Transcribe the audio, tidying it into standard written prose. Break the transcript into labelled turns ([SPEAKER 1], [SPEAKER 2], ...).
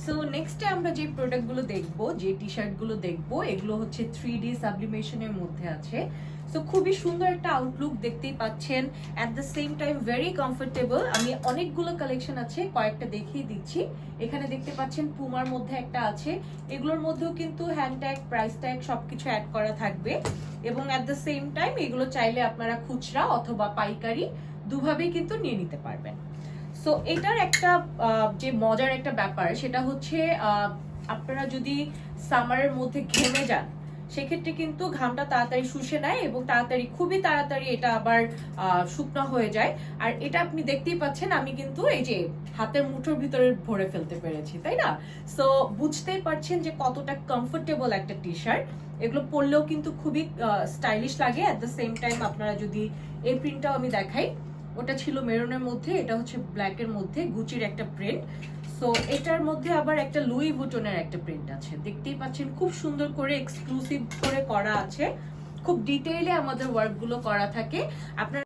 [SPEAKER 1] So নেক্সটে আমরা যে প্রোডাক্টগুলো দেখবো, যে টি শার্টগুলো দেখবো, এগুলো হচ্ছে 3D সাবলিমেশনের মধ্যে আছে। সো খুবই সুন্দর একটা আউটলুক দেখতেই পাচ্ছেন, at the same time very comfortable. আমি অনেকগুলো কালেকশন আছে, কয়েকটা দেখিয়ে দিচ্ছি। এখানে দেখতে পাচ্ছেন পুমার মধ্যে একটা আছে, এগুলোর মধ্যেও কিন্তু হ্যান্ড ট্যাগ, প্রাইস ট্যাগ সবকিছু অ্যাড করা থাকবে। এবং অ্যাট দ্য সেম টাইম এগুলো চাইলে আপনারা খুচরা অথবা পাইকারি দুভাবেই কিন্তু নিয়ে নিতে পারবেন। সো এটার একটা যে মজার একটা ব্যাপার, সেটা হচ্ছে আপনারা যদি সামারের মধ্যে ঘেমে যান, সেক্ষেত্রে কিন্তু ঘামটা তাড়াতাড়ি শুষে নেয় এবং খুবই তাড়াতাড়ি এটা আবার শুকনো হয়ে যায়। আর এটা আপনি দেখতেই পাচ্ছেন, আমি কিন্তু এই যে হাতের মুঠোর ভিতরে ভরে ফেলতে পেরেছি, তাই না? সো বুঝতেই পারছেন যে কতটা কমফোর্টেবল একটা টি শার্ট। এগুলো পরলেও কিন্তু খুবই স্টাইলিশ লাগে। অ্যাট দ্য সেম টাইম আপনারা যদি এই প্রিন্টটাও আমি দেখাই, ওটা ছিল মেরুনের মধ্যে, এটা হচ্ছে ব্ল্যাকের মধ্যে, গুচির একটা প্রিন্ট। সো এটার মধ্যে আবার একটা লুই বুটনের একটা প্রিন্ট আছে, দেখতেই পাচ্ছেন খুব সুন্দর করে এক্সক্লুসিভ করে করা আছে, খুব ডিটেইলে আমাদের ওয়ার্কগুলো করা থাকে। আপনারা